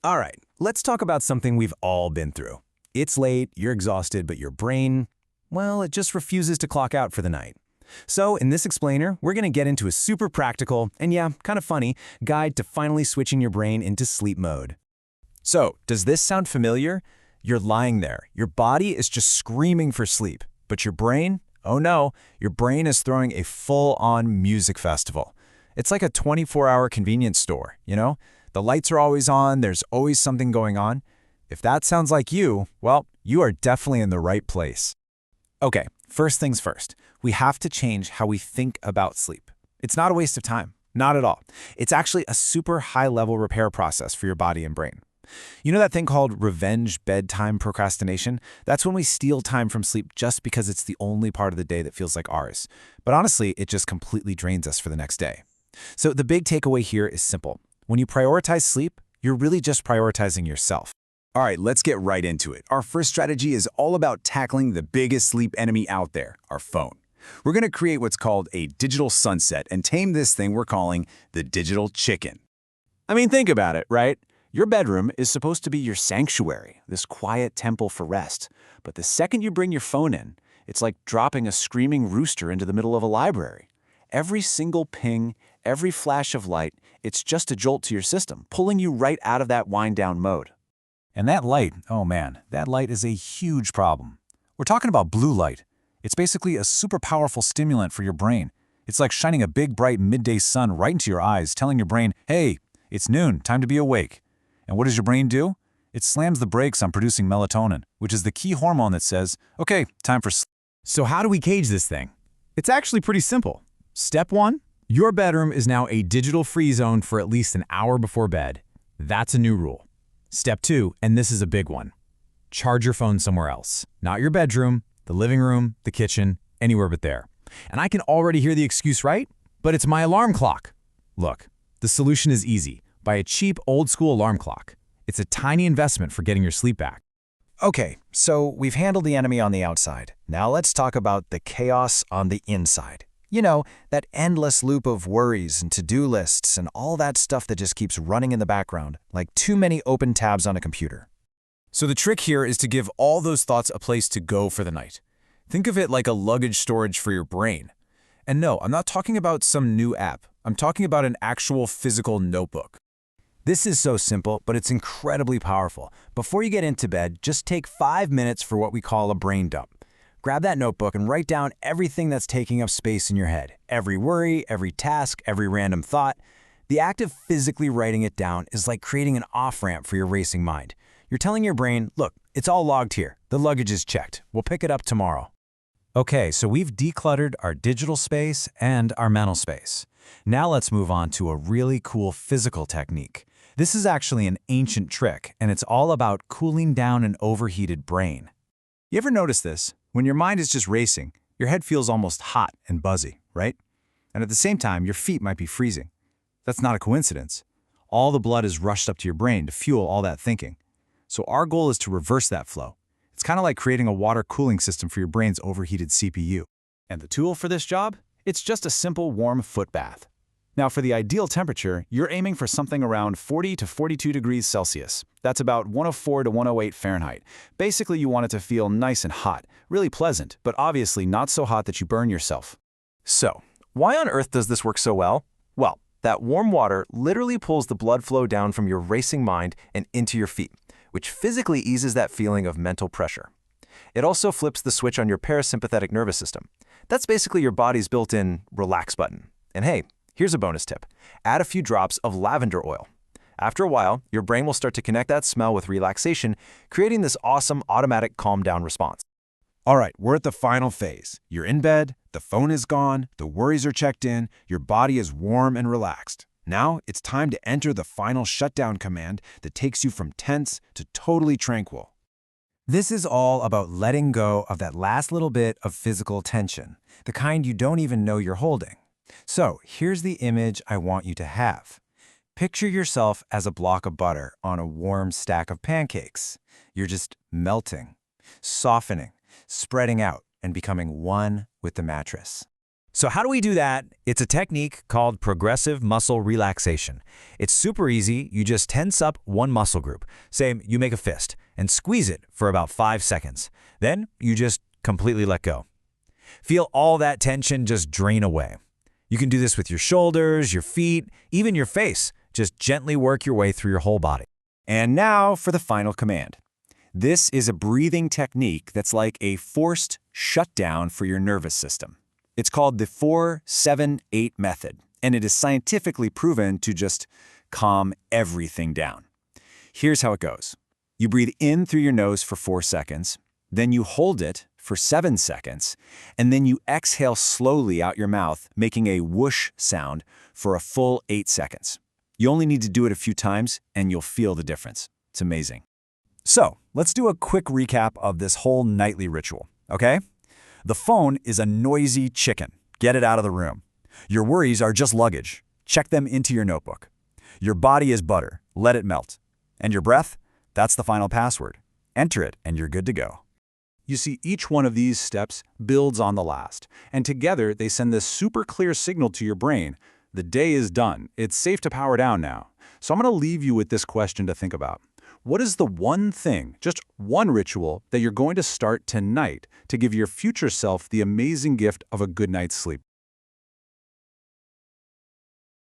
All right, let's talk about something we've all been through. It's late, you're exhausted, but your brain, well, it just refuses to clock out for the night. So in this explainer, we're going to get into a super practical, and yeah, kind of funny, guide to finally switching your brain into sleep mode. So, does this sound familiar? You're lying there. Your body is just screaming for sleep. But your brain? Oh no, your brain is throwing a full-on music festival. It's like a 24-hour convenience store, you know? The lights are always on, there's always something going on. If that sounds like you, well, you are definitely in the right place. Okay, first things first. We have to change how we think about sleep. It's not a waste of time. Not at all. It's actually a super high-level repair process for your body and brain. You know that thing called revenge bedtime procrastination? That's when we steal time from sleep just because it's the only part of the day that feels like ours. But honestly, it just completely drains us for the next day. So the big takeaway here is simple. When you prioritize sleep, you're really just prioritizing yourself. All right, let's get right into it. Our first strategy is all about tackling the biggest sleep enemy out there, our phone. We're going to create what's called a digital sunset and tame this thing we're calling the digital chicken. I mean, think about it, right? Your bedroom is supposed to be your sanctuary, this quiet temple for rest. But the second you bring your phone in, it's like dropping a screaming rooster into the middle of a library. Every single ping, every flash of light, it's just a jolt to your system, pulling you right out of that wind-down mode. And that light, oh man, that light is a huge problem. We're talking about blue light. It's basically a super powerful stimulant for your brain. It's like shining a big, bright midday sun right into your eyes, telling your brain, hey, it's noon, time to be awake. And what does your brain do? It slams the brakes on producing melatonin, which is the key hormone that says, okay, time for sleep. So how do we cage this thing? It's actually pretty simple. Step 1, your bedroom is now a digital-free zone for at least an hour before bed. That's a new rule. Step 2, and this is a big one. Charge your phone somewhere else. Not your bedroom, the living room, the kitchen, anywhere but there. And I can already hear the excuse, right? But it's my alarm clock. Look, the solution is easy. Buy a cheap, old-school alarm clock. It's a tiny investment for getting your sleep back. Okay, so we've handled the enemy on the outside. Now let's talk about the chaos on the inside. You know, that endless loop of worries and to-do lists and all that stuff that just keeps running in the background, like too many open tabs on a computer. So the trick here is to give all those thoughts a place to go for the night. Think of it like a luggage storage for your brain. And no, I'm not talking about some new app. I'm talking about an actual physical notebook. This is so simple, but it's incredibly powerful. Before you get into bed, just take 5 minutes for what we call a brain dump. Grab that notebook and write down everything that's taking up space in your head. Every worry, every task, every random thought. The act of physically writing it down is like creating an off-ramp for your racing mind. You're telling your brain, look, it's all logged here. The luggage is checked. We'll pick it up tomorrow. Okay, so we've decluttered our digital space and our mental space. Now let's move on to a really cool physical technique. This is actually an ancient trick, and it's all about cooling down an overheated brain. You ever notice this? When your mind is just racing, your head feels almost hot and buzzy, right? And at the same time, your feet might be freezing. That's not a coincidence. All the blood is rushed up to your brain to fuel all that thinking. So our goal is to reverse that flow. It's kind of like creating a water cooling system for your brain's overheated CPU. And the tool for this job? It's just a simple warm foot bath. Now, for the ideal temperature, you're aiming for something around 40 to 42 degrees Celsius. That's about 104 to 108 Fahrenheit. Basically, you want it to feel nice and hot, really pleasant, but obviously not so hot that you burn yourself. So, why on earth does this work so well? Well, that warm water literally pulls the blood flow down from your racing mind and into your feet, which physically eases that feeling of mental pressure. It also flips the switch on your parasympathetic nervous system. That's basically your body's built-in relax button. And hey, here's a bonus tip. Add a few drops of lavender oil. After a while, your brain will start to connect that smell with relaxation, creating this awesome automatic calm-down response. All right, we're at the final phase. You're in bed, the phone is gone, the worries are checked in, your body is warm and relaxed. Now it's time to enter the final shutdown command that takes you from tense to totally tranquil. This is all about letting go of that last little bit of physical tension, the kind you don't even know you're holding. So here's the image I want you to have. Picture yourself as a block of butter on a warm stack of pancakes. You're just melting, softening, spreading out, and becoming one with the mattress. So how do we do that? It's a technique called progressive muscle relaxation. It's super easy. You just tense up one muscle group. Say you make a fist and squeeze it for about 5 seconds. Then you just completely let go. Feel all that tension just drain away. You can do this with your shoulders, your feet, even your face. Just gently work your way through your whole body. And now for the final command. This is a breathing technique that's like a forced shutdown for your nervous system. It's called the 4-7-8 method, and it is scientifically proven to just calm everything down. Here's how it goes. You breathe in through your nose for 4 seconds, then you hold it for 7 seconds, and then you exhale slowly out your mouth, making a whoosh sound for a full 8 seconds. You only need to do it a few times, and you'll feel the difference. It's amazing. So, let's do a quick recap of this whole nightly ritual, okay? The phone is a noisy chicken. Get it out of the room. Your worries are just luggage. Check them into your notebook. Your body is butter. Let it melt. And your breath? That's the final password. Enter it, and you're good to go. You see, each one of these steps builds on the last, and together they send this super clear signal to your brain. The day is done. It's safe to power down now. So I'm going to leave you with this question to think about. What is the one thing, just one ritual, that you're going to start tonight to give your future self the amazing gift of a good night's sleep?